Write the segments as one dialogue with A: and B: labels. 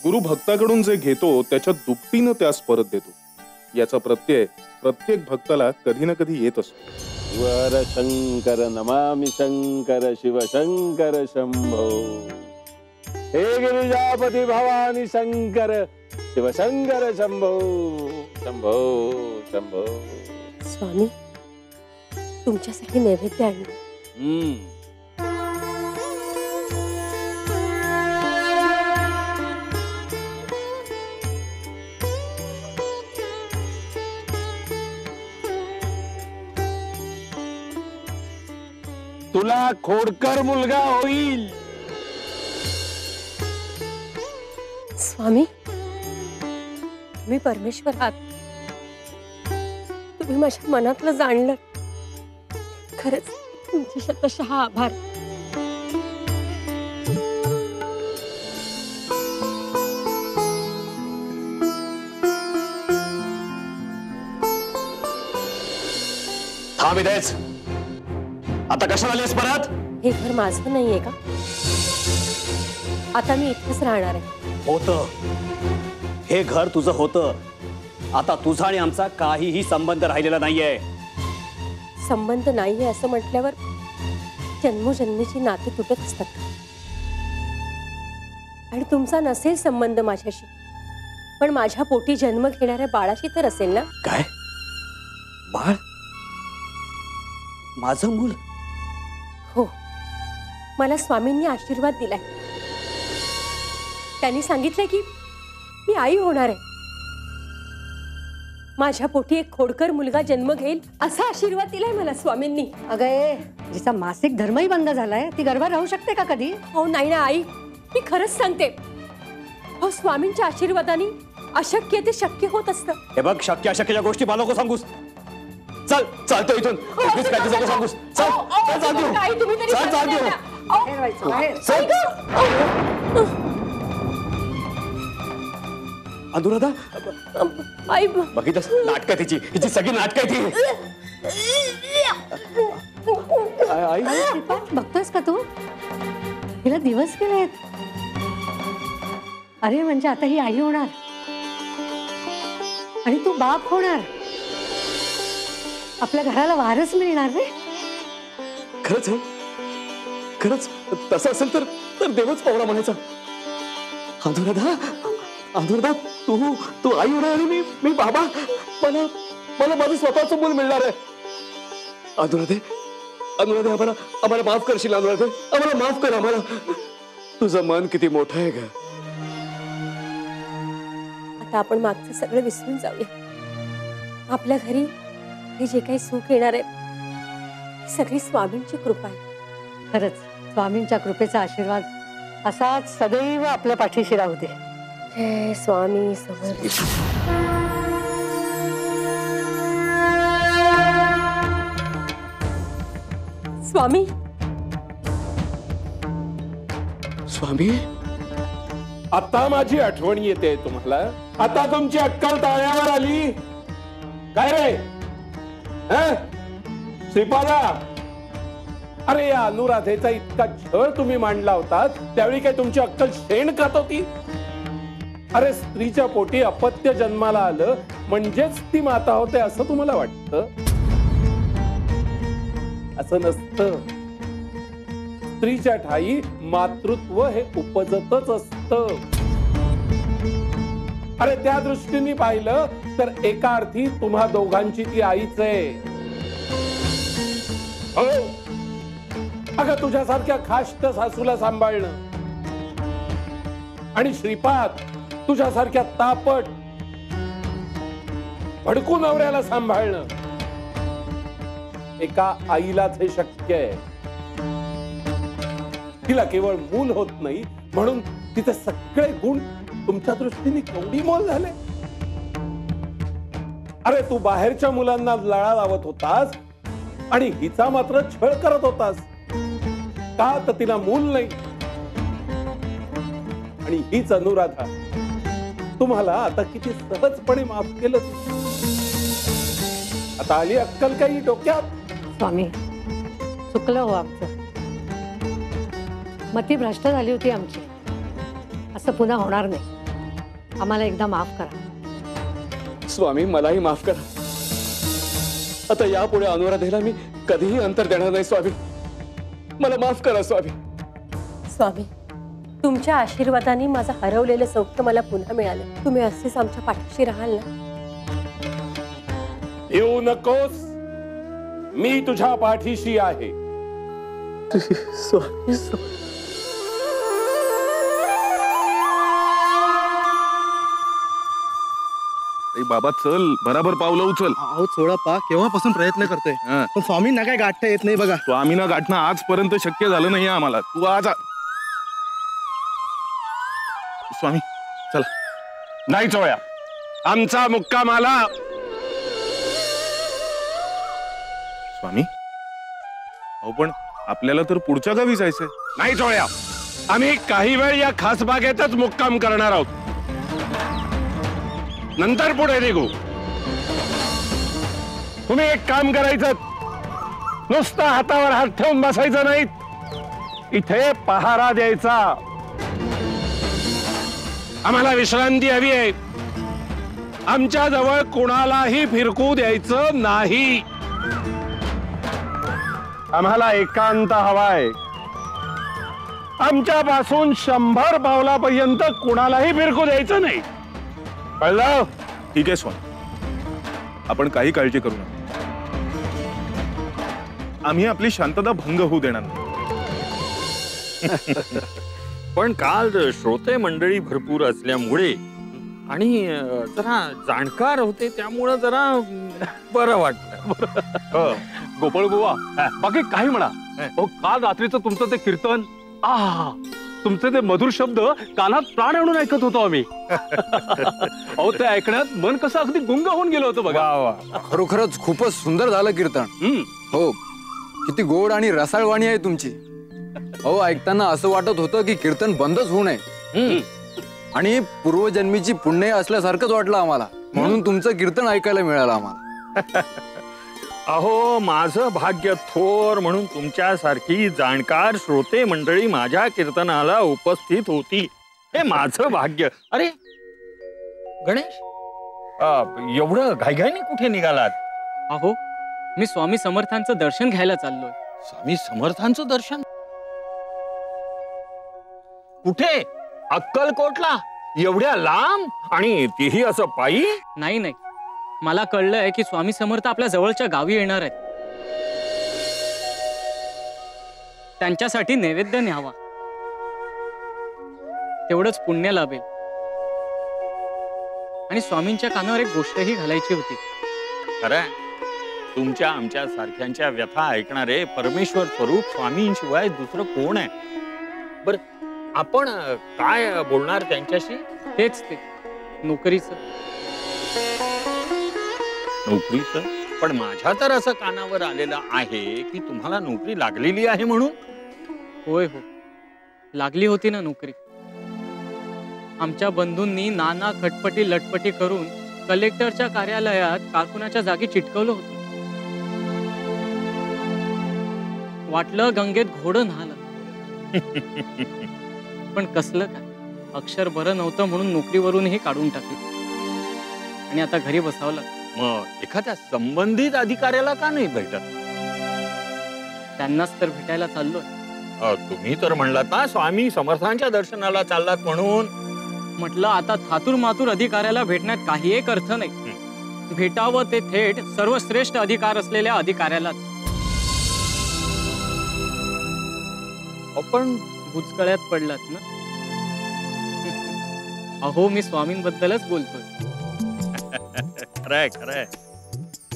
A: गुरु भक्ताकडून जे घेतो त्याच्या दुपटीनं त्यास परत देतो याचा प्रत्यय प्रत्येक भक्ताला कधी ना कधी येत असतो.
B: शिवर शंकर नमामि शंकर शिव शंकर शंभो. हे गिरिजापती भवानी शंकर शिव शंकर शंभो शंभो शंभो.
C: स्वामी तुमच्यासाठी नैवेद्य आणलं.
B: तुला खोडकर मुलगा होईल.
C: स्वामी तुम्ही परमेश्वर आहात. तुम्ही माझ्या मनातलं जाणलं. खरंच तुमचे शतशः आभार.
D: थांब इथेच. आता कशाला आलीस परत?
C: हे घर माझं नाहीये का? आता मी इथेच राहणार आहे.
D: होतं हे घर तुझं होतं. आता तुझा आणि आमचा काहीही संबंध राहिलेला नाहीये.
C: संबंध नाहीये असं म्हटल्यावर जन्मोजन्मीची नाती तुटत असतात. आणि तुमचा नसेल संबंध माझ्याशी, पण माझ्या पोटी जन्म घेणाऱ्या बाळाशी तर असेल ना?
D: काय? बाळ? माझं मूल?
C: हो, मला स्वामींनी आशीर्वाद दिलाय. त्यांनी सांगितलंय की मी आई होणार आहे. माझ्या पोटी एक खोडकर मुलगा जन्म घेईल असा आशीर्वाद दिलाय मला स्वामींनी.
E: अगं जिचा मासिक धर्मही बंद झालाय ती गर्भात राहू शकते का कधी?
C: हो नाही ना आई, मी खरंच सांगते. हो, स्वामींच्या आशीर्वादाने अशक्य ते शक्य होत असतं.
D: हे बघ, शक्य अशक्यच्या गोष्टी मला नको सांगूस. चल चालतो इथून. उगीच काय नको सांगूस. चल चल चाल देऊ.
C: काही तुम्ही तरी
D: चल चाल देऊ.
E: बाहेर व्हायचं, बाहेर.
D: चल. अनुराधा
C: आई
D: बघितलं नाटक तिची. हिची सगळी नाटक आहे ती.
B: आई
E: श्रीपाद, बघतोयस का तू? हिला दिवस गेलेत. अरे म्हणजे आता ही आई होणार आणि तू बाप होणार. आपल्या घराला वारस मिळणार रे.
D: खरंच आहे. खरंच तसं असेल तर देवच पावला म्हणायचा. अनुराधा अनुराधा तू तू आई होणार आणि मी बाबा. मला माझं स्वतःचं मूल मिळणार आहे. अनुराधे अनुराधे आम्हाला माफ करशील. अनुराधे आम्हाला माफ कर. आम्हाला. तुझं मन किती मोठं आहे ग.
C: आता आपण मागचं सगळं विसरून जाऊया. आपल्या घरी हे जे काही सुख येणार आहे सगळी स्वामींची कृपा आहे.
E: खरंच स्वामींच्या कृपेचा आशीर्वाद असाच सदैव आपल्या पाठीशी राहू दे.
C: जय स्वामी समर्थ. स्वामी
D: स्वामी
B: आता माझी आठवण येते तुम्हाला. आता तुमची अक्कल ताळ्यावर आली काय रे? श्रीपादा, अरे या अनुराधेचा इतका छळ तुम्ही मांडला होता त्यावेळी काय तुमची अक्कल शेण खात होती? अरे स्त्रीच्या पोटी अपत्य जन्माला आलं म्हणजेच ती माता होते असं तुम्हाला वाटतं? असं नसतं. स्त्रीच्या ठाई मातृत्व हे उपजतच असतं. अरे त्या दृष्टीने पाहिलं तर एका अर्थी तुम्हा दोघांची ती आईच आहे. हो, अगं तुझ्यासारख्या खाष्ट सासूला सांभाळणं आणि श्रीपाद तुझ्यासारख्या तापट भडकू नवऱ्याला सांभाळणं एका आईलाच हे शक्य आहे. तिला केवळ मूल होत नाही म्हणून तिचे सगळे गुण तुमच्या दृष्टीने केवढी मोल झाले. अरे तू बाहेरच्या मुलांना लळा लावत होतास आणि हिचा मात्र छळ करत होतास का? तर तिला मूल नाही. आणि हीच अनुराधा तुम्हाला आता किती सहजपणे माफ केलं. आता आली अक्कल काही डोक्यात?
E: स्वामी चुकलं हो आमचं. मती भ्रष्ट झाली होती आमची. असं पुन्हा होणार नाही. आम्हाला एकदा माफ करा.
D: स्वामी मलाही माफ करा. आता यापुढे अनुराधेला मी कधीही अंतर देणार नाही स्वामी. मला माफ करा स्वामी.
C: स्वामी, तुमच्या आशीर्वादाने माझं हरवलेलं सौख्य मला पुन्हा मिळालं. तुम्ही असेच आमच्या पाठीशी राहाल ना?
B: येऊ नकोस, मी तुझ्या पाठीशी आहे.
D: स्वामी
A: बाबा चल, बराबर पावलं उचल.
F: अहो सोडा पा, केव्हापासून प्रयत्न करतोय पण स्वामींना काय गाठता येत नाही बघा.
A: स्वामींना गाठणं आजपर्यंत शक्य झालं नाही आम्हाला. तू आज स्वामी चला.
B: नाही चोळ्या, आमचा मुक्काम आला.
A: स्वामी अहो पण आपल्याला तर पुढच्या गावी जायचंय.
B: नाही चोळ्या, आम्ही काही वेळ या खास बागेतच मुक्काम करणार आहोत. नंतर पुढे निघू. तुम्ही एक काम करायचं, नुसतं हातावर हात ठेवून बसायचं नाही, इथे पहारा द्यायचा. आम्हाला विश्रांती हवी आहे. आमच्या जवळ कोणालाही फिरकू द्यायचं नाही. आम्हाला एकांत हवाय. आमच्यापासून 100 पावलापर्यंत कोणालाही फिरकू द्यायचं नाही. कळलं?
A: ठीक आहे स्वामी, आपण काही काळजी करू नका. आम्ही आपली शांतता भंग होऊ देणार नाही.
G: पण काल श्रोते मंडळी भरपूर असल्यामुळे आणि जरा जाणकार होते त्यामुळे जरा बरं वाटतं.
D: गोपाळ बुवा, बाकी काही म्हणा. काल रात्रीचं तुमचं ते कीर्तन, तुमचे ते मधुर शब्द कानात प्राण आणून ऐकत होतो आम्ही. अहो ते ऐकण्यात मन कसं अगदी गुंग होऊन गेलं होतं बघा.
H: खरोखरच खूपच सुंदर झालं कीर्तन. हो, किती गोड आणि रसाळवाणी आहे तुमची. हो, ऐकताना असं वाटत होतं की कीर्तन बंदच होऊ नये. आणि पूर्वजन्मीची पुण्य असल्यासारखंच वाटलं आम्हाला, म्हणून तुमचं कीर्तन ऐकायला मिळालं आम्हाला.
G: अहो माझं भाग्य थोर म्हणून तुमच्यासारखी जाणकार श्रोते मंडळी माझ्या कीर्तनाला उपस्थित होती. हे माझं भाग्य. अरे गणेश, एवढं घाईघाईने कुठे निघालात?
I: अहो मी स्वामी समर्थांचं दर्शन घ्यायला चाललोय.
G: स्वामी समर्थांचं दर्शन? कुठे? अक्कलकोटला? एवढ्या लांब? आणि तीही असं पायी?
I: नाही नाही, मला कळलंय की स्वामी समर्थ आपल्या जवळच्या गावी येणार आहेत. त्यांच्यासाठी नैवेद्य न्यावा, तेवढंच पुण्य लाभेल. आणि स्वामींच्या कानावर एक गोष्टही घालायची होती.
G: खरं, तुमच्या आमच्या सारख्यांच्या व्यथा ऐकणारे परमेश्वर स्वरूप स्वामींशिवाय दुसरं कोण आहे? बर, आपण काय बोलणार त्यांच्याशी?
I: तेच ते नोकरीचं.
G: नोकरीचं? पण माझ्या तर असं कानावर आलेलं आहे की तुम्हाला नोकरी लागलेली आहे म्हणून.
I: होय हो, लागली होती ना नोकरी. आमच्या बंधूंनी नाना खटपटी लटपटी करून कलेक्टरच्या कार्यालयात कारकुनाच्या जागी चिटकवलं होतं. वाटलं गंगेत घोडं न्हालं. पण कसलं काय, अक्षर बरं नव्हतं म्हणून नोकरीवरूनही काढून टाकलं आणि आता घरी बसावं लागलं.
G: मग एखाद्या संबंधित अधिकाऱ्याला का नाही भेटत?
I: त्यांनाच तर भेटायला चाललोय.
G: तुम्ही तर म्हणलात ना स्वामी समर्थांच्या दर्शनाला चाललात म्हणून.
I: म्हटलं आता थातूर मातूर अधिकाऱ्याला भेटण्यात काही एक अर्थ नाही. भेटावं ते थेट सर्वश्रेष्ठ अधिकार असलेल्या अधिकाऱ्यालाच.
G: आपण
I: बुचकळ्यात पडलात ना. अहो मी स्वामींबद्दलच बोलतोय.
G: खरंय खरंय.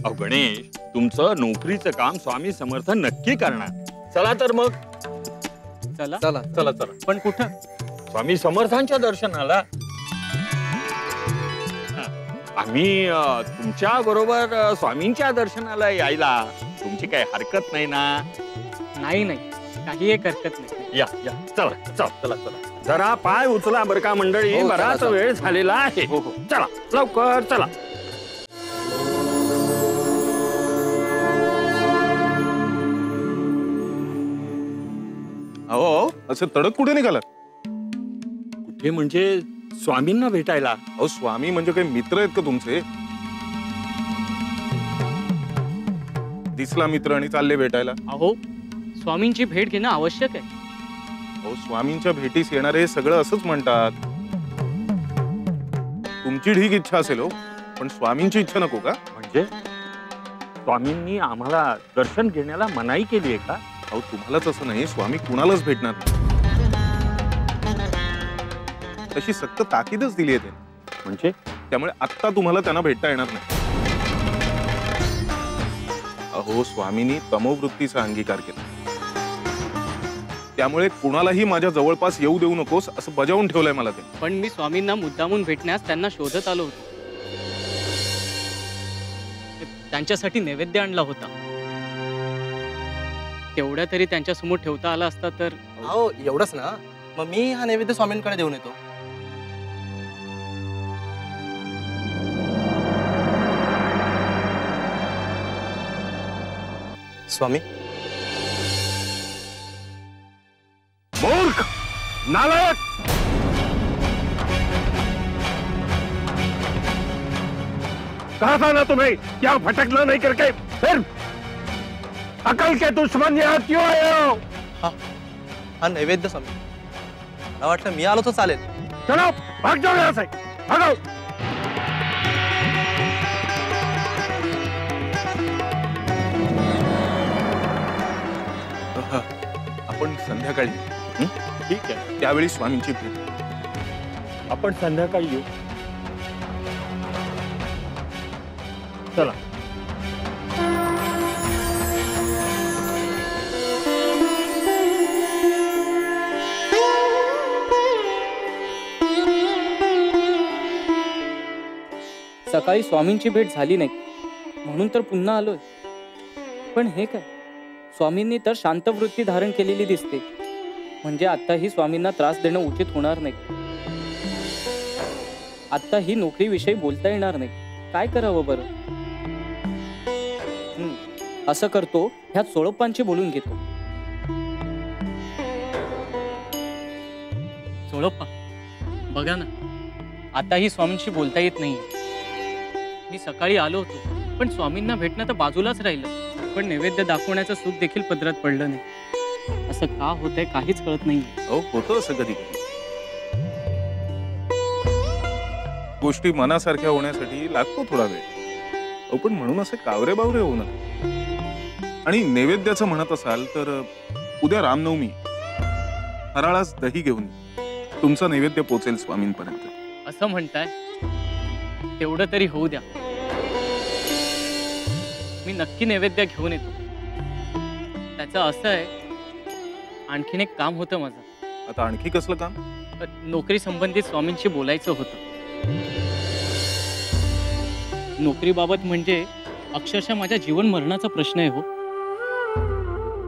G: अहो गणेश, तुमचं नोकरीचं काम स्वामी समर्थ नक्की करणार. चला तर मग.
I: चला
H: चला
G: चला चला.
I: पण कुठं?
G: स्वामी समर्थांच्या दर्शनाला. आम्ही तुमच्या बरोबर स्वामींच्या दर्शनाला यायला तुमची काही हरकत नाही ना?
I: नाही नाही, काही एक हरकत नाही.
G: या या, चला चला चला चला. जरा पाय उचला बरं का मंडळी,
H: हो, चला,
G: बराच
H: चला.
G: वेळ झालेला आहे.
H: हो, हो.
G: चला लवकर चला.
A: अहो असं तडक कुठे निघालात?
G: कुठे म्हणजे स्वामींना भेटायला?
A: अहो स्वामी म्हणजे काही मित्र आहेत का तुमचे? दिसला मित्र आणि चालले भेटायला?
I: अहो स्वामींची भेट घेणं आवश्यक आहे.
A: अहो स्वामींच्या भेटीस येणारे सगळं असंच म्हणतात. तुमची ढीक इच्छा असेल हो, पण स्वामींची इच्छा नको का?
G: म्हणजे स्वामींनी आम्हाला दर्शन घेण्याला मनाई केली आहे का?
A: अहो तुम्हालाच असं नाही, स्वामी कुणालाच भेटणार नाही तशी सक्त ताकीदच दिली आहे त्यांनी.
G: म्हणजे
A: त्यामुळे आत्ता तुम्हाला त्यांना भेटता येणार नाही. अहो स्वामींनी तमोवृत्तीचा अंगीकार केला, त्यामुळे कुणालाही माझ्या जवळपास येऊ देऊ नकोस असं बजावून ठेवलंय मला ते.
I: पण मी स्वामींना मुद्दामून भेटण्यास त्यांना शोधत आलो होतो. त्यांच्यासाठी नैवेद्य आणला होता. तेवढ्या तरी त्यांच्या समोर ठेवता आला असता तर.
F: अहो एवढंच ना, मग मी हा नैवेद्य स्वामींकडे देऊन येतो. स्वामी.
B: मूर्ख, नालायक, कहा था ना तुम्हें क्या भटकना नहीं करके फिर अकल के दुश्मन यहाँ क्यों आए हो?
F: हा नैवेद्य स्वामी. मला वाटलं मी आलो तर चालेल.
B: चलो भाग जाओ यहाँ से, भागो.
A: आपण संध्याकाळी
G: ठीक आहे,
A: त्यावेळी स्वामींची भेट.
G: आपण संध्याकाळी येऊ. चला.
I: सकाळी स्वामींची भेट झाली नाही म्हणून तर पुन्हा आलोय. पण हे काय, स्वामींनी तर शांत वृत्ती धारण केलेली दिसते. म्हणजे आत्ताही स्वामींना त्रास देणं उचित होणार नाही. आत्ताही नोकरीविषयी बोलता येणार नाही. काय करावं बरं? असं करतो, ह्यात सोळप्पांची बोलून घेतो. सोळप्पा बघा ना, आताही स्वामींशी बोलता येत नाही. मी सकाळी आलो होतो, पण स्वामींना भेटणं तर बाजूलाच राहिलं. पण नैवेद्य दाखवण्याचं सुख देखील पदरात पडलं नाही. असं का होतंय काहीच कळत नाही.
A: अहो होतं असं कधी कधी. गोष्टी मनासारख्या होण्यासाठी लागतो थोडा वेळ. अहो पण म्हणून असे कावरे बावरे होऊ नका. आणि नैवेद्याचं म्हणत असाल तर उद्या रामनवमी, फराळास दही घेऊन तुमचा नैवेद्य पोचेल स्वामींपर्यंत.
I: असं म्हणताय? तेवढं तरी होऊ द्या. मी नक्की नैवेद्य घेऊन येतो. त्याचं असं आहे, आणखीन एक काम होतं माझं.
A: आता आणखी कसलं काम?
I: नोकरी संबंधित स्वामींशी बोलायचं होतं. नोकरीबाबत म्हणजे अक्षरशः माझ्या जीवन मरणाचा प्रश्न आहे हो.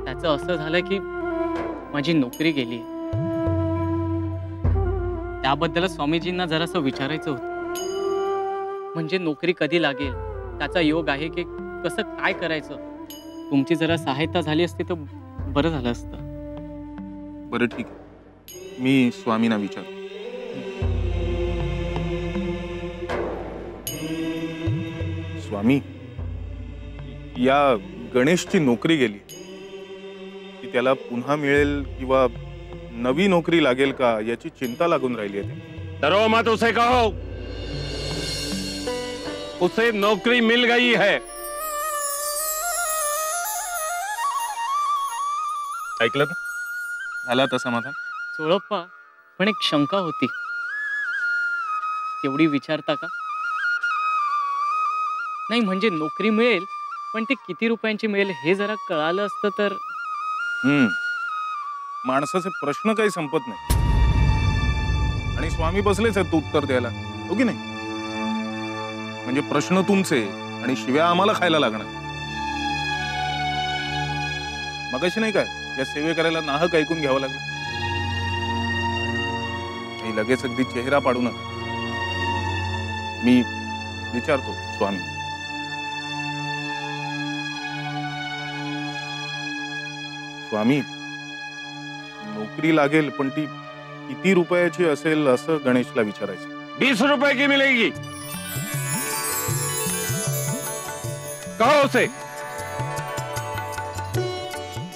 I: त्याचं असं झालं की माझी नोकरी गेली. त्याबद्दलच स्वामीजींना जरासं विचारायचं होतं. म्हणजे नोकरी कधी लागेल, त्याचा योग आहे की कसं काय करायचं. तुमची जरा सहायता झाली असती तर बरं झालं असतं.
A: बरं ठीक आहे, मी स्वामींना विचारतो. स्वामी, या गणेशची नोकरी गेली, की त्याला पुन्हा मिळेल किंवा नवी नोकरी लागेल का याची चिंता लागून राहिली आहे.
B: डरो मत, उसे कहो उसे नौकरी मिल गई है.
A: ऐकलं ना? झाला आता समाधान?
I: सोळप्पा, पण एक शंका होती. तेवढी विचारता का? नाही म्हणजे नोकरी मिळेल, पण ते किती रुपयांची मिळेल हे जरा कळालं असतं तर.
A: माणसाचे प्रश्न काही संपत नाही आणि स्वामी बसलेच आहेत उत्तर द्यायला, हो की नाही? म्हणजे प्रश्न तुमचे आणि शिव्या आम्हाला खायला लागणार. मगाशी नाही काय या सेवे करायला नाहक ऐकून घ्यावं लागलं. मी लगेच अगदी चेहरा पाडू नका. मी विचारतो स्वामी. स्वामी, नोकरी लागेल पण ती किती रुपयाची असेल असं गणेशला विचारायचं.
B: 20 रुपये की मिलेगी. कहो उसे.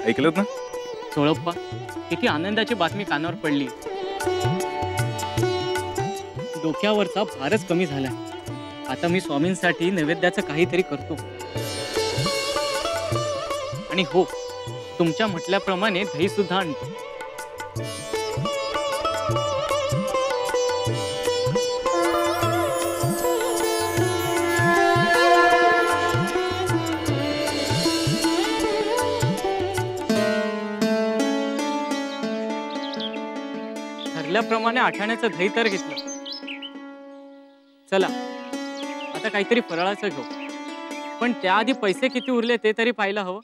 A: ऐकलं ना?
I: सोळप्पा, किती आनंदाची बातमी कानावर पडली. डोक्यावरचा भारच कमी झालाय. आता मी स्वामींसाठी नैवेद्याचं काहीतरी करतो. आणि हो, तुमच्या म्हटल्याप्रमाणे दही सुद्धा आणतो. ठरल्याप्रमाणे आठाण्याचं दही तर घेतलं. चला आता काहीतरी फराळाचं घेऊ. पण त्याआधी पैसे किती उरले ते तरी पाहायला हवं.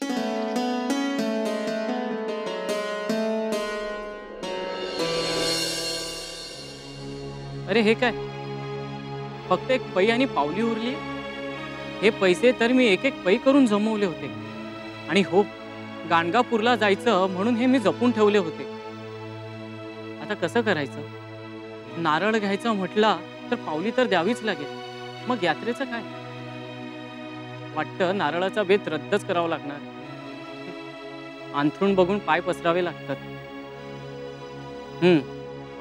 I: अरे हे काय, फक्त एक पै आणि पावली उरली. हे पैसे तर मी एक एक पै करून जमवले होते. आणि हो, गाणगापूरला जायचं म्हणून हे मी जपून ठेवले होते. आता कसं करायचं? नारळ घ्यायचं म्हटला तर पावली तर द्यावीच लागेल. मग यात्रेचं काय? वाटतं नारळाचा बेत रद्दच करावा लागणार. अंथरूण बघून पाय पसरावे लागतात.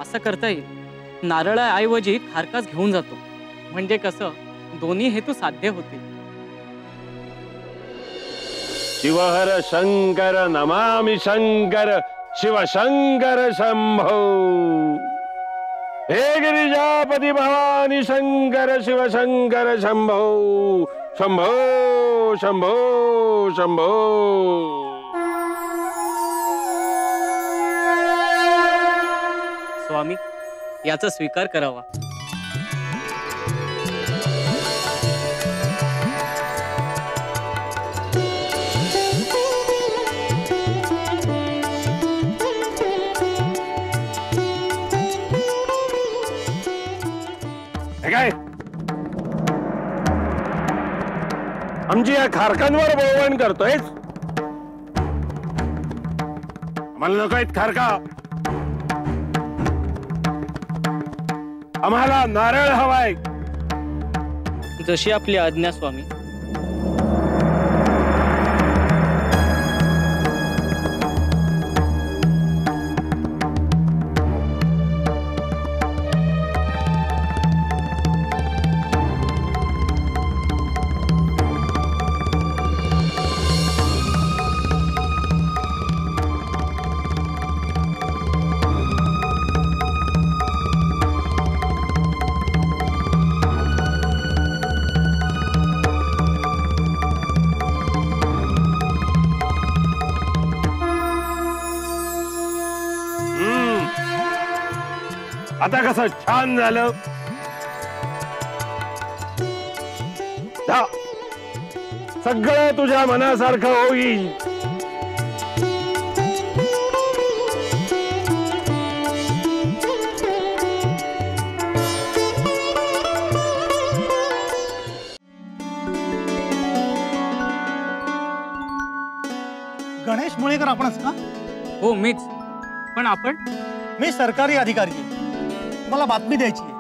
I: असं करता येईल. नारळाऐवजी खारकाच घेऊन जातो. म्हणजे कसं, दोन्ही हेतू साध्य होतील.
B: शिवहर शंकर नमामि शंकर शिवशंकर शंभो. हे गिरिजापति भवानी शंकर शिवशंकर शंभो शंभो शंभो शंभो.
I: स्वामी, याचा स्वीकार करावा.
B: काय आमची या खारकांवर बोवण करतोयस? आम्हाला नको आहेत खारका. आम्हाला नारळ हवाय.
I: जशी आपली आज्ञा स्वामी.
B: आता कसं छान झालं. सगळं तुझ्या मनासारखं होईल.
F: गणेश मुळेकर आपणच ना?
I: हो, मीच. पण आपण?
F: मी सरकारी अधिकारी आहे. मला बातमी द्यायची आहे.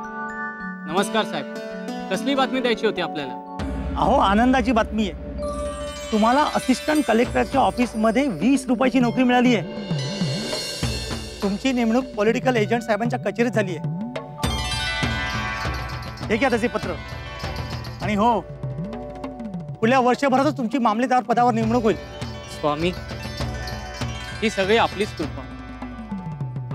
I: नमस्कार साहेब. कसली बातमी द्यायची होती आपल्याला?
F: अहो, आनंदाची बातमी आहे. तुम्हाला असिस्टंट कलेक्टरच्या ऑफिसमध्ये 20 रुपयाची नोकरी मिळाली आहे. तुमची नेमणूक पॉलिटिकल एजंट साहेबांच्या कचेरीत झाली आहे. हे घ्या त्याचे पत्र. आणि हो, पुढल्या वर्षभरातच तुमची मामलेदार पदावर नेमणूक होईल.
I: स्वामी, ही सगळी आपलीच कृपा.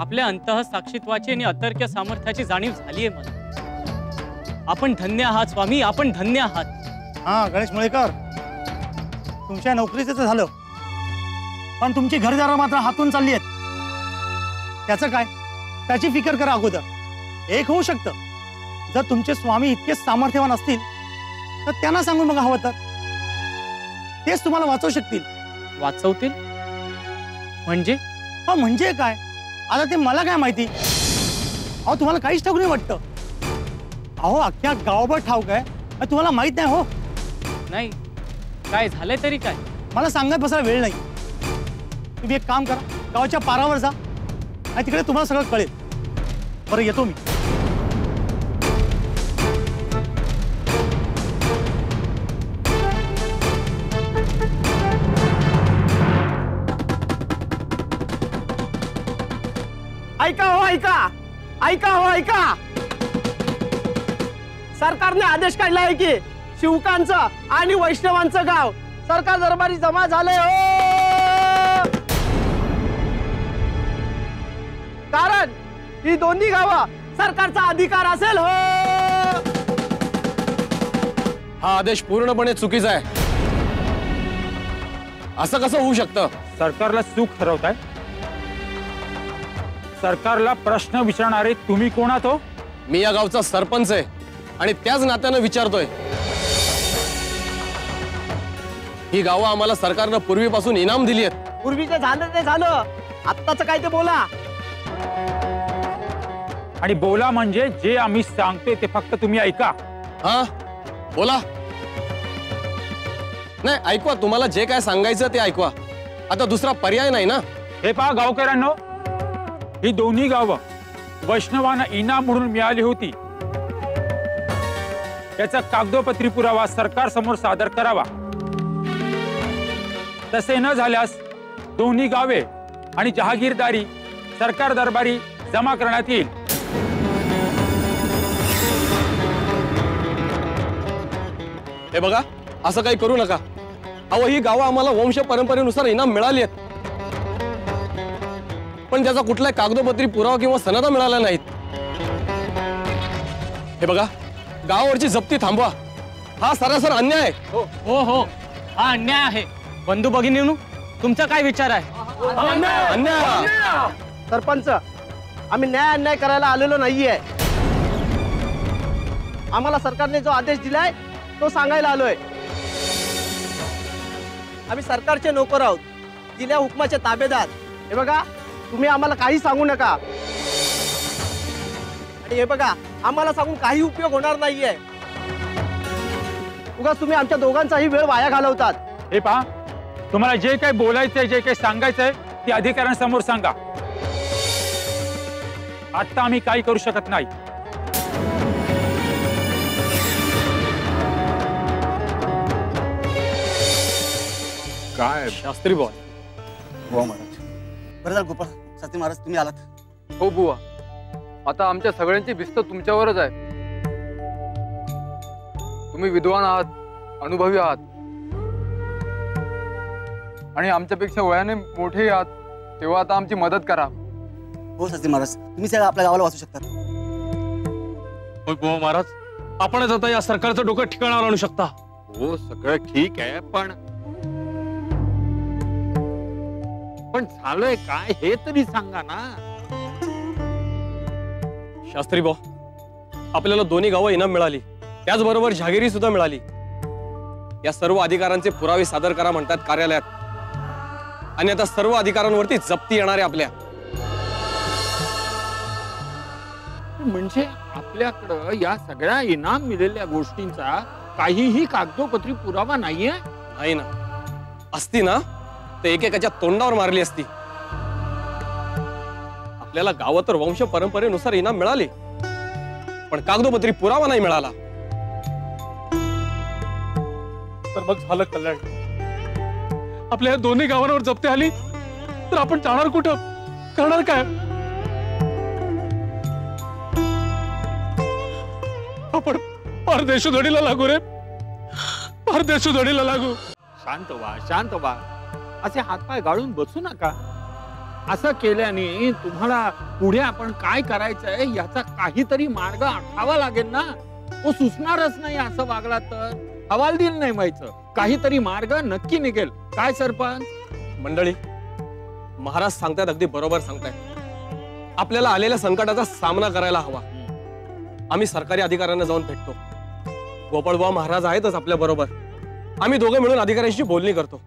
I: आपल्या अंतःसाक्षित्वाची आणि अतर्क्य सामर्थ्याची जाणीव झालीये मला. आपण धन्य आहात स्वामी, आपण धन्य आहात.
F: हा गणेश मुळेकर, तुमच्या नोकरीचं तर झालं, पण तुमची घरदारं मात्र हातून चालली आहेत. त्याचं काय? त्याची फिकर करा अगोदर. एक होऊ शकतं, जर तुमचे स्वामी इतकेच सामर्थ्यवान असतील तर त्यांना सांगून बघा. हवं तर तेच तुम्हाला वाचवू शकतील.
I: वाचवतील म्हणजे?
F: म्हणजे काय? आता ते मला काय माहिती. अहो, तुम्हाला काहीच ठाऊक नाही वाटतं. अहो, अख्ख्या गावभर ठाऊक आहे, तुम्हाला माहित नाही. हो
I: नाही, काय झालंय तरी काय?
F: मला सांगत बसायला वेळ नाही. तुम्ही एक काम करा, गावाच्या पारावर जा आणि तिकडे तुम्हाला सगळं कळेल. बरं येतो मी.
J: ऐका हो ऐका, ऐका हो ऐका. सरकारने आदेश काढलाय की शिवकांचं आणि वैष्णवांचं गाव सरकार दरबारी जमा झालंय हो. कारण ही दोन्ही गावं सरकारचा अधिकार असेल हो.
D: हा आदेश पूर्णपणे चुकीचा आहे. असं कसं होऊ शकतं?
K: सरकारला चूक ठरवताय? सरकारला प्रश्न विचारणारे तुम्ही कोण आहात हो?
D: मी या गावचा सरपंच आहे आणि त्याच नात्यानं विचारतोय. ही गावं आम्हाला सरकारनं पूर्वीपासून इनाम दिली आहेत.
J: पूर्वीचं झालं ते झालं, आत्ताच काय ते बोला.
K: आणि बोला म्हणजे जे आम्ही सांगतोय ते फक्त तुम्ही ऐका.
D: हा बोला. नाही ऐकवा, तुम्हाला जे काय सांगायचं ते ऐकवा. आता दुसरा पर्याय नाही ना.
K: हे पहा गावकऱ्यांनो, ही दोन्ही गावं वैष्णवांना इनाम म्हणून मिळाली होती. याचा कागदोपत्री पुरावा सरकार समोर सादर करावा. तसे न झाल्यास दोन्ही गावे आणि जहागीरदारी सरकार दरबारी जमा करण्यात येईल.
D: हे बघा, असं काही करू नका. अहो ही गावं आम्हाला वंश परंपरेनुसार इनाम मिळाली आहेत, पण त्याचा कुठलाही कागदोपत्री पुरावा किंवा सनदा मिळाला नाहीत. हे बघा, गावावरची जप्ती थांबवा. हा सरासर अन्याय आहे.
I: हो हो, हा अन्याय आहे. बंधू भगिनींनो, तुमचा काय विचार आहे?
D: अन्याय.
J: सरपंच, आम्ही न्याय अन्याय करायला आलेलो नाहीये. आम्हाला सरकारने जो आदेश दिलाय तो सांगायला आलोय. आम्ही सरकारचे नोकर आहोत, दिल्या हुकमाचे ताबेदार. हे बघा, तुम्ही आम्हाला काही सांगू नका. आणि हे बघा, आम्हाला सांगून काही उपयोग होणार नाहीये. उगाच तुम्ही आमच्या दोघांचाही वेळ वाया घालवतात.
K: हे पहा, तुम्हाला जे काही बोलायचंय, जे काही सांगायचंय ते अधिकाऱ्यांसमोर सांगा. आता आम्ही काही करू शकत नाही.
A: काय
D: शास्त्री बॉय.
H: हो महाराज.
J: बरं झालं गोपाळ शास्त्री महाराज तुम्ही आलात.
H: हो बुवा, आता आमच्या सगळ्यांची भिस्त तुमच्यावरच आहे. तुम्ही विद्वान आहात, अनुभवी आहात आणि आमच्यापेक्षा वयाने मोठे आहात, तेव्हा आता आमची मदत करा.
J: हो शास्त्री महाराज, तुम्ही सगळं आपल्या गावाला वाचू शकता.
D: हो महाराज, आपणच आता या सरकारचं डोकं ठिकाणावर आणू शकता.
G: हो सगळं ठीक आहे, पण झालंय काय हे तरी सांगा ना.
D: शास्त्री भाऊ, आपल्याला दोन्ही गावं इनाम मिळाली, त्याचबरोबर जहागिरी सुद्धा मिळाली. या सर्व अधिकारांचे पुरावे सादर करा म्हणतात कार्यालयात, आणि आता सर्व अधिकारांवरती जप्ती येणार आहे आपल्या.
G: म्हणजे आपल्याकडं या सगळ्या इनाम मिळालेल्या गोष्टींचा काहीही कागदोपत्री पुरावा नाहीये?
D: नाही ना. असती ना तर एकेकाच्या तोंडावर मारली असती. आपल्याला गावात तर वंश परंपरेनुसार इनाम मिळाले, पण कागदोपत्री पुरावा नाही मिळाला.
B: तर मग झालं कल्याण. आपल्या या दोन्ही गावांवर जप्ती आली तर आपण जाणार कुठं, करणार काय? आपण परदेशोधडीला लागू रे, परदेशोधडीला लागू.
G: शांत व्हा, शांत व्हा. असे हातपाय गाळून बसू नका. असं केल्याने तुम्हाला पुढे आपण काय करायचंय याचा काहीतरी मार्ग आखावा लागेल ना. तो सुचणारच नाही असं वागला तर. हवालदिल नाही व्हायचं, काहीतरी मार्ग नक्की निघेल. काय सरपंच?
D: मंडळी, महाराज सांगतायत अगदी बरोबर सांगतायत. आपल्याला आलेल्या संकटाचा सामना करायला हवा. आम्ही सरकारी अधिकाऱ्यांना जाऊन भेटतो. गोपाळबुवा महाराज आहेतच आपल्या बरोबर. आम्ही दोघं मिळून अधिकाऱ्यांशी बोलणी करतो.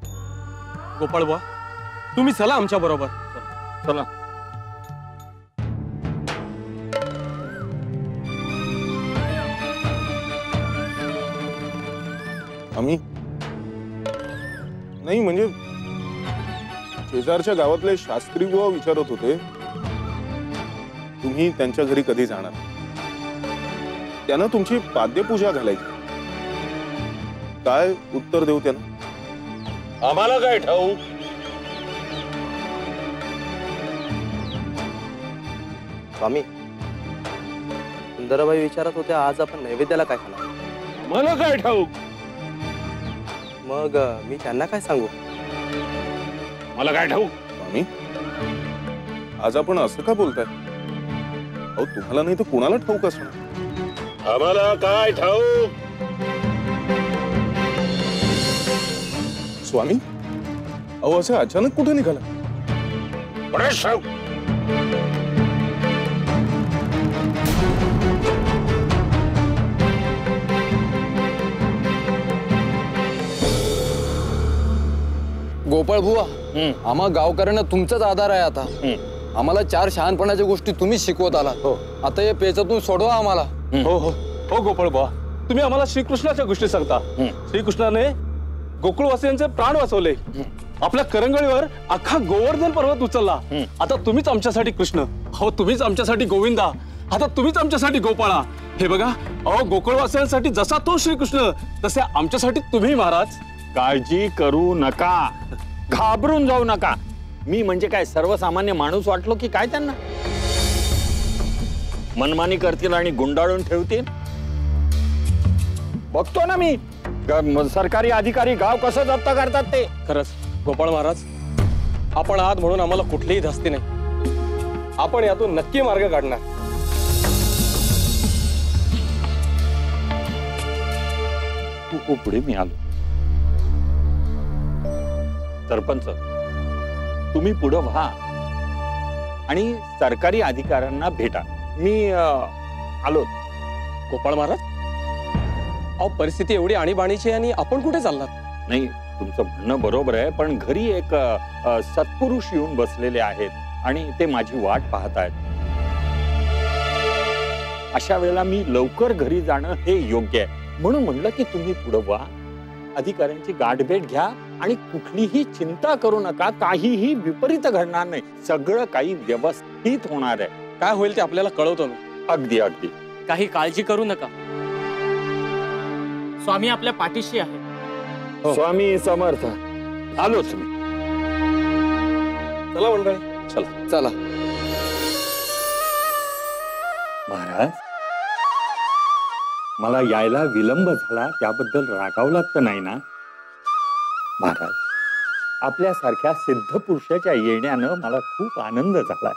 D: गोपाळबुवा, तुम्ही चला आमच्या बरोबर.
G: चला.
A: आम्ही नाही, म्हणजे शेजारच्या गावातले शास्त्री बुवा विचारत होते तुम्ही त्यांच्या घरी कधी जाणार, त्यांना तुमची पाद्यपूजा घालायची. काय उत्तर देऊ त्यांना?
G: आम्हाला काय ठाऊक.
D: स्वामी, सुंदराबाई विचारत होत्या आज आपण नैवेद्याला काय खाणार.
G: मला काय ठाऊक.
D: मग मी त्यांना काय सांगू.
G: मला काय ठाऊक.
A: स्वामी, आज आपण असं का बोलताय? अहो, तुम्हाला नाही तर कोणाला ठाऊक असणार.
G: आम्हाला काय ठाऊक.
A: स्वामी, अहो असं अचानक कुठे निघाला?
G: बरंच ठाऊक.
H: गोपाळ बुवा, आम्हा गावकऱ्यांना तुमचाच आधार आहे. आता आम्हाला 4 शहाणपणाच्या गोष्टी तुम्ही शिकवत आलात. आता या पेचातून सोडवा आम्हाला.
D: हो हो हो गोपाळ बुवा, तुम्ही आम्हाला श्रीकृष्णाच्या गोष्टी सांगता. श्रीकृष्णाने गोकुळवासियांचे प्राण वाचवले. आपल्या करंगळीवर अख्खा गोवर्धन पर्वत उचलला. आता तुम्हीच आमच्यासाठी कृष्ण. हो, तुम्हीच आमच्यासाठी गोविंदा. आता तुम्हीच आमच्यासाठी गोपाळा. हे बघा, अहो गोकुळवासियांसाठी जसा तो श्रीकृष्ण, तसे आमच्यासाठी तुम्ही महाराज.
G: काळजी करू नका, घाबरून जाऊ नका. मी म्हणजे काय सर्वसामान्य माणूस वाटलो की काय त्यांना? मनमानी करतील आणि गुंडाळून ठेवतील. बघतो ना मी सरकारी अधिकारी गाव कसं जप्त करतात ते.
D: खरंच गोपाळ महाराज, आपण आहात म्हणून आम्हाला कुठलीही धास्ती नाही. आपण यातून नक्की मार्ग काढणार.
G: तू पुढे मी आलो. सरपंच, तुम्ही पुढे व्हा आणि सरकारी अधिकाऱ्यांना भेटा. मी आलो.
D: गोपाळ महाराज, अहो परिस्थिती एवढी आणीबाणीची आणि आपण कुठे चाललात?
G: नाही, तुमचं म्हणणं बरोबर आहे, पण घरी एक सत्पुरुष येऊन बसलेले आहेत आणि ते माझी वाट पाहत आहेत. अशा वेळेला मी लवकर घरी जाणं हे योग्य आहे. म्हणून म्हणलं की तुम्ही पुढे व्हा, अधिकाऱ्यांची गाठभेट घ्या आणि कुठलीही चिंता करू नका. काहीही विपरीत घडणार नाही. सगळं काही व्यवस्थित होणार आहे.
D: काय होईल ते आपल्याला कळवतो मी.
G: अगदी अगदी.
I: काही काळजी करू नका, स्वामी आपल्या पाठीशी आहे.
G: स्वामी समर्थ. आलोच मी.
D: चला मंडळी,
H: चला चला.
G: महाराज, मला यायला विलंब झाला त्याबद्दल रागावलात तर नाही ना? महाराज, आपल्यासारख्या सिद्ध पुरुषाच्या येण्यानं मला खूप आनंद झालाय.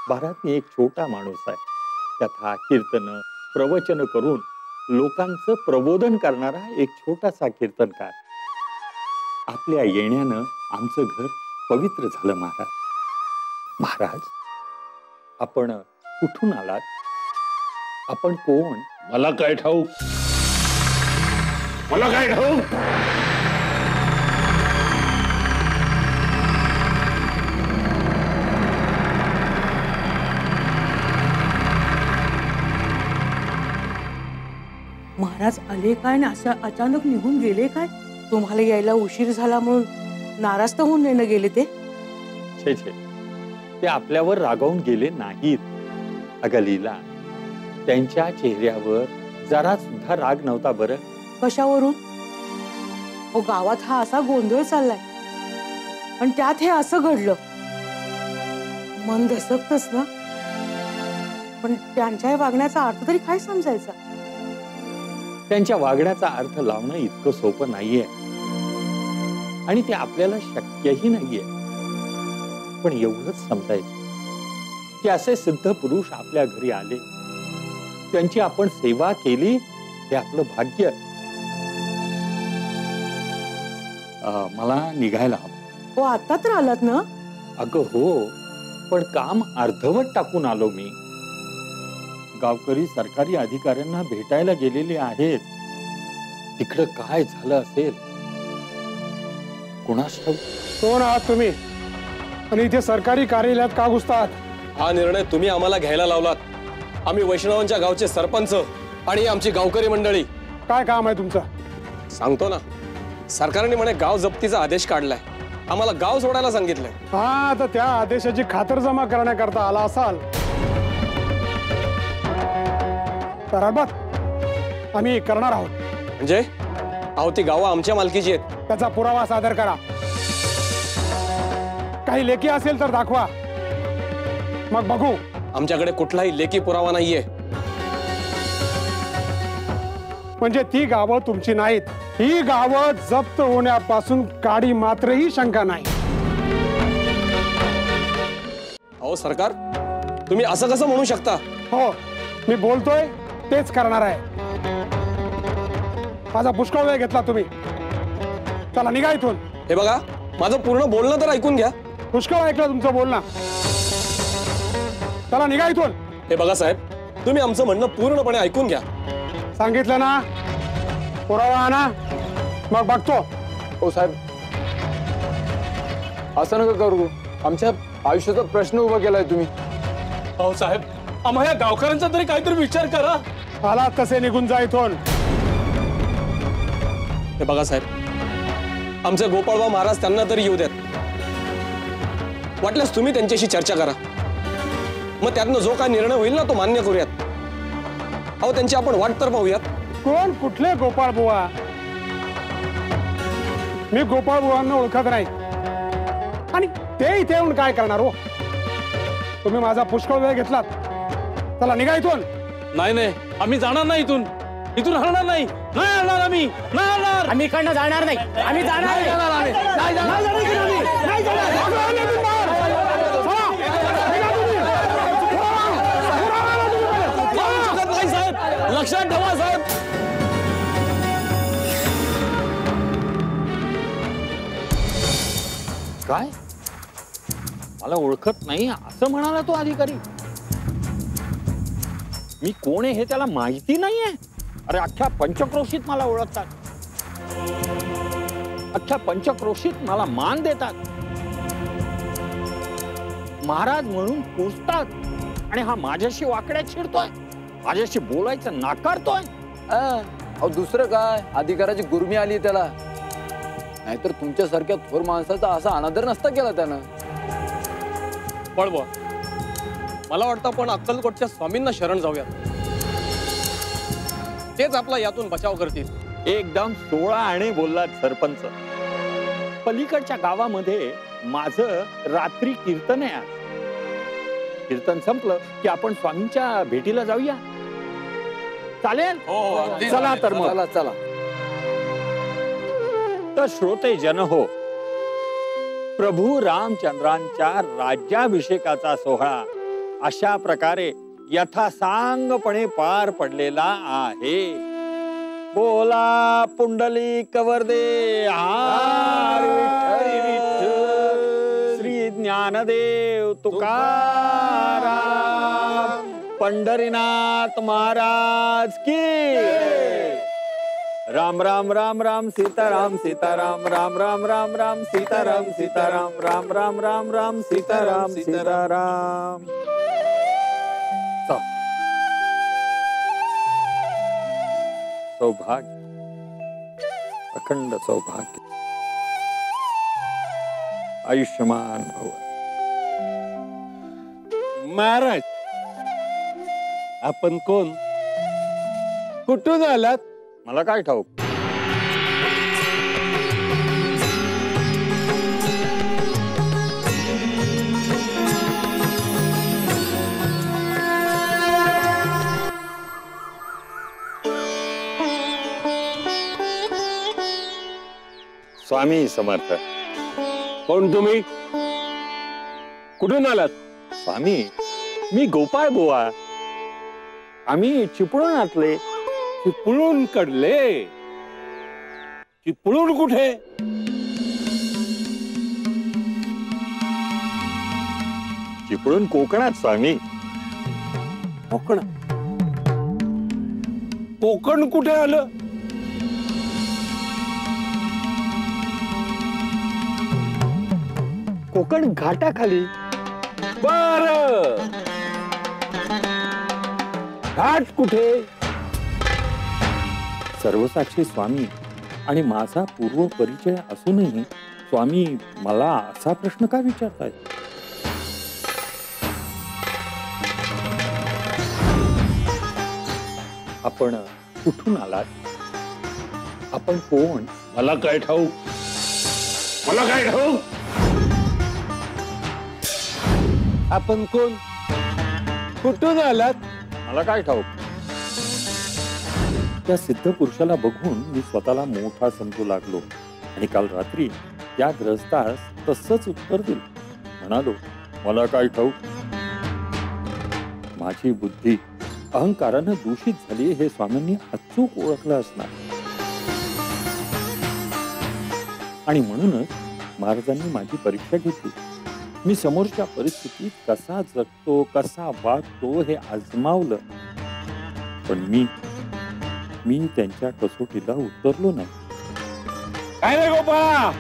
G: महाराज, मी एक छोटा माणूस आहे. कथा, कीर्तन, प्रवचन करून लोकांचं प्रबोधन करणारा एक छोटासा कीर्तनकार. आपल्या येण्यानं आमचं घर पवित्र झालं. महाराज, महाराज, आपण कुठून आलात? आपण कोण?
L: मला काय ठाऊक. मला काय ठाऊक.
E: महाराज आले काय ना असं अचानक निघून गेले काय? तुम्हाला यायला उशीर झाला म्हणून नाराज तर होऊन नाही गेले ते?
G: छे छे, ते आपल्यावर रागावून गेले नाहीत. अगं लीला, त्यांच्या चेहऱ्यावर जरा सुद्धा राग नव्हता बरं.
E: कशावरून? हो, गावात हा असा गोंधळ चाललाय आणि त्यात हे असं घडलं. मन धसकतच ना. पण त्यांच्या वागण्याचा अर्थ तरी काय समजायचा?
G: त्यांच्या वागण्याचा अर्थ लावणं इतकं सोपं नाहीये आणि ते आपल्याला शक्यही नाहीये. पण एवढंच समजायचं की असे सिद्ध पुरुष आपल्या घरी आले, त्यांची आपण सेवा केली, हे आपलं भाग्य. मला निघायला हवं.
E: हो, आता तर आलात ना?
G: अगं हो, पण काम अर्धवट टाकून आलो मी. गावकरी सरकारी अधिकाऱ्यांना भेटायला गेलेले आहेत. तिकडं काय झालं असेल कुणास ठाऊक.
J: कोण आहात तुम्ही आणि इथे सरकारी कार्यालयात का घुसतात?
D: हा निर्णय तुम्ही आम्हाला घ्यायला लावलात. आम्ही वैष्णवांच्या गावचे सरपंच आणि आमची गावकरी मंडळी.
J: काय काम आहे तुमचं?
D: सांगतो ना. सरकारने म्हणे गाव जप्तीचा आदेश काढलाय आम्हाला गाव सोडायला सांगितलंय.
B: हा, तर त्या आदेशाची खातरजमा करण्याकरता आला असाल तर अरबात आम्ही करणार आहोत.
D: म्हणजे अहो ती गावं आमच्या मालकीची आहेत.
B: त्याचा पुरावा सादर करा. काही लेखी असेल तर दाखवा, मग बघू.
D: आमच्याकडे कुठलाही लेखी पुरावा नाहीये.
B: म्हणजे ती गावं तुमची नाहीत. ही गावं जप्त होण्यापासून काडी मात्रही शंका नाही.
D: अहो सरकार, तुम्ही असं कसं म्हणू शकता?
B: हो, मी बोलतोय तेच करणार आहे. माझा पुष्कळ वेळ घेतला तुम्ही. चला निघा इथून.
D: हे बघा, माझं पूर्ण बोलणं तर ऐकून घ्या.
B: पुष्कळ ऐकलं तुमचं बोलणं. चला निघा इथून.
D: हे बघा साहेब, तुम्ही आमचं म्हणणं पूर्णपणे ऐकून घ्या.
B: सांगितलं ना, पुरावा आणा, मग बघतो.
H: हो साहेब, असं नका करू. आमच्या आयुष्याचा प्रश्न उभा केलाय तुम्ही.
D: अहो साहेब, आम्हाला गावकऱ्यांचा तरी काहीतरी विचार करा.
B: आला तसे निघून जा इथून.
D: हे बघा साहेब, आमचे गोपाळबा महाराज त्यांना तरी येऊ द्यात. वाटल्यास तुम्ही त्यांच्याशी चर्चा करा. मग त्यातनं जो काय निर्णय होईल ना तो मान्य करूयात. अहो त्यांची आपण वाट तर पाहूयात.
B: कोण कुठले गोपाळ बुवा? मी गोपाळ बुवांना ओळखत नाही. आणि ते इथे येऊन काय करणार हो? तुम्ही माझा पुष्कळ वेळ घेतलात. चला निघा इथून.
J: नाही नाही, आम्ही जाणार नाही इथून. इथून हलणार नाही. नाही हलणार आम्ही. नाही हलणार.
E: आम्ही इकडनं जाणार नाही. आम्ही जाणार
J: नाही जाणार आम्ही. नाही जाणार.
E: नाही
J: नाही साहेब, लक्षात ठेवा साहेब.
G: काय मला ओळखत नाही असं म्हणाला तो अधिकारी? मी कोण आहे हे त्याला माहिती नाहीये? अरे अख्ख्या पंचक्रोशीत मला ओळखतात. अख्ख्या पंचक्रोशीत मला मान देतात. महाराज म्हणून पूजतात. आणि हा माझ्याशी वाकड्यात शिरतोय, माझ्याशी बोलायचं नाकारतोय.
H: अहो दुसरं काय, अधिकाराची गुरमी आली त्याला. नाहीतर तुमच्यासारख्या थोर माणसाचा असा अनादर नसता केला त्यानं.
D: पळवा, मला वाटतं आपण अक्कलकोटच्या स्वामींना शरण जाऊया. तेच आपला यातून बचाव करतील.
G: एकदम 16 आणे बोललात सरपंच. पलीकडच्या गावामध्ये माझं रात्री कीर्तन आहे. कीर्तन संपलं की आपण स्वामींच्या भेटीला जाऊया. चालेल? चला तर मग.
H: चला चला.
G: तर श्रोते जन हो, प्रभू रामचंद्रांच्या राज्याभिषेकाचा सोहळा अशा प्रकारे यथासांगपणे पार पडलेला आहे. बोला पुंडलिक वरदे हरी विठ्ठल, श्री ज्ञानदेव तुकाराम, पंढरीनाथ महाराज की. राम राम राम राम सीताराम सीताराम, राम राम राम राम सीताराम सीताराम, राम राम राम राम सीताराम सीताराम. सौभाग्य, अखंड सौभाग्य, आयुष्यमान भव.
J: महाराज, आपण कोण? कुठून आलात?
G: मला काय ठाऊक. स्वामी समर्थ.
J: कोण तुम्ही? कुठून आलात?
G: स्वामी, मी गोपाळ बुवा. आम्ही चिपळूणातले.
J: चिपळूण कडले? चिपळूण कुठे?
G: चिपळूण कोकणात स्वामी.
J: कोकण? कोकण कुठे आलं?
G: कोकण घाटाखाली.
J: बर, घाट कुठे?
G: सर्वसाक्षी स्वामी आणि माझा पूर्व परिचय असूनही
K: स्वामी मला असा प्रश्न का विचारतायत? आपण कुठून आलात? आपण कोण?
L: मला काय ठाऊक? मला काय ठाऊक?
B: आपण कोण? कुठून आलात?
K: मला काय ठाऊक? त्या सिद्ध पुरुषाला बघून मी स्वतःला मोठा समजू लागलो आणि काल रात्री त्या ग्रस्तास तसंच उत्तर दिलं. म्हणालो, मला काय ठाऊक? माझी बुद्धी अहंकारानं दूषित झाली हे स्वामींनी अचूक ओळखलं असणार आणि म्हणूनच महाराजांनी माझी परीक्षा घेतली. मी समोरच्या परिस्थितीत कसा जगतो, कसा वागतो हे आजमावलं, पण मी त्यांच्या कसोटीला उतरलो नाही.
B: काय रे गोपाळा,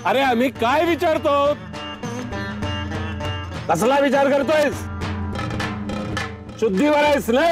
B: अरे आम्ही काय विचारतो? कसला विचार करतोयस? शुद्धीवर आहेस ना?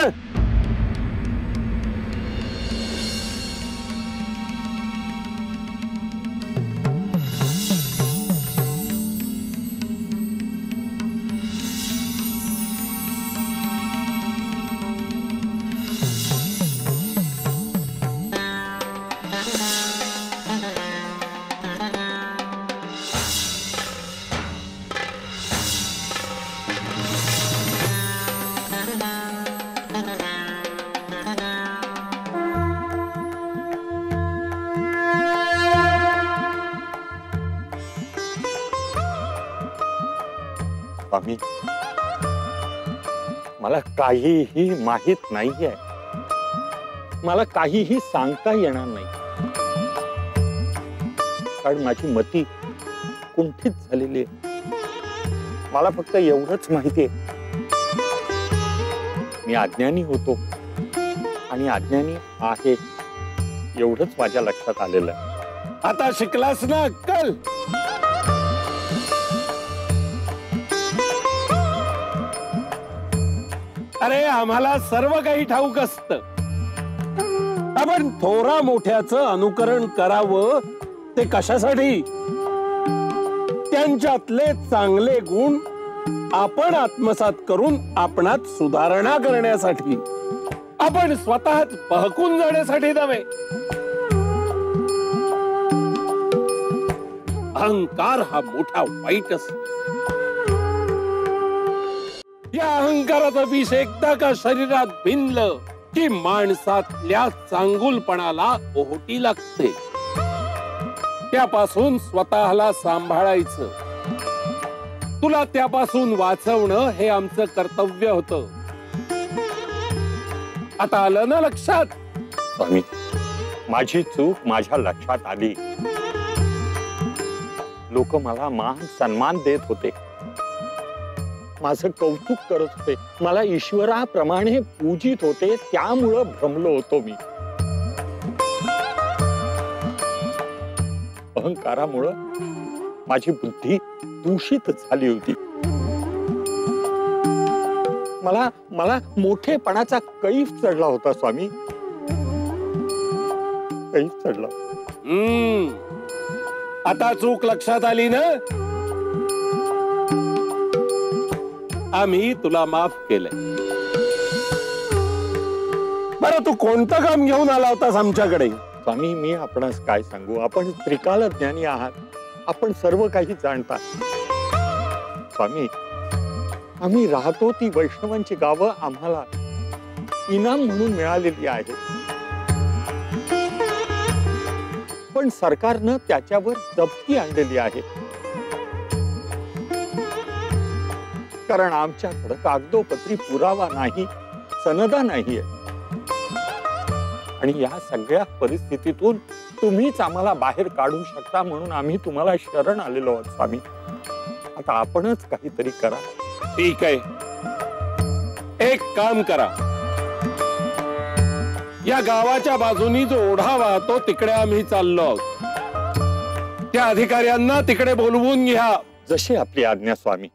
K: स्वामी, मला काहीही माहित नाहीये. मला काहीही सांगता येणार नाही, कारण माझी मती कुंठित झालेली आहे. मला फक्त एवढंच माहितीये, मी अज्ञानी होतो आणि अज्ञानी आहे एवढंच माझ्या लक्षात आलेलं आहे.
B: आता शिकलास ना अक्कल? अरे आम्हाला सर्व काही ठाऊक असतं. आपण थोरा मोठ्याचं अनुकरण करावं ते कशासाठी? त्यांच्यातले चांगले गुण आपण आत्मसात करून आपणात सुधारणा करण्यासाठी, आपण स्वतःच बहकून जाण्यासाठी नव्हे. अहंकार हा मोठा वाईट असतो. या अहंकाराचा विष एकदा का शरीरात भिनलं की माणसातल्या चांगुलपणाला ओहोटी लागते. त्यापासून स्वतःला सांभाळायचं. तुला त्यापासून वाचवणं हे आमचं कर्तव्य होतं. आता आलं ना लक्षात?
K: स्वामी, माझी चूक माझ्या लक्षात आली. लोक मला मान सन्मान देत होते, माझं कौतुक करत होते, मला ईश्वराप्रमाणे पूजित होते. त्यामुळं भ्रमलो होतो मी. अहंकारामुळं माझी बुद्धी दूषित झाली होती. मला मोठेपणाचा कैफ चढला होता स्वामी, कैफ चढला.
B: आता चूक लक्षात आली ना? आम्ही तुला माफ केलंय. बरं, तू कोणतं काम घेऊन आला होतास आमच्याकडे?
K: स्वामी, मी आपणास काय सांगू? आपण त्रिकाल ज्ञानी आहात, आपण सर्व काही जाणता. स्वामी, आम्ही राहतो ती वैष्णवांची गावं आम्हाला इनाम म्हणून मिळालेली आहेत, पण सरकारनं त्याच्यावर जप्ती आणलेली आहे. कारण आमच्याकडे कागदोपत्री पुरावा नाही, सनदा नाहीये. आणि या सगळ्या परिस्थितीतून तुम्हीच आम्हाला बाहेर काढू शकता, म्हणून आम्ही तुम्हाला शरण आलेलो आहोत स्वामी. आता आपणच काहीतरी करा.
B: ठीक आहे, एक काम करा. या गावाच्या बाजूनी जो ओढा वाहतो तिकडे आम्ही चाललो आहोत. त्या अधिकाऱ्यांना तिकडे बोलवून घ्या.
K: जशी आपली आज्ञा स्वामी.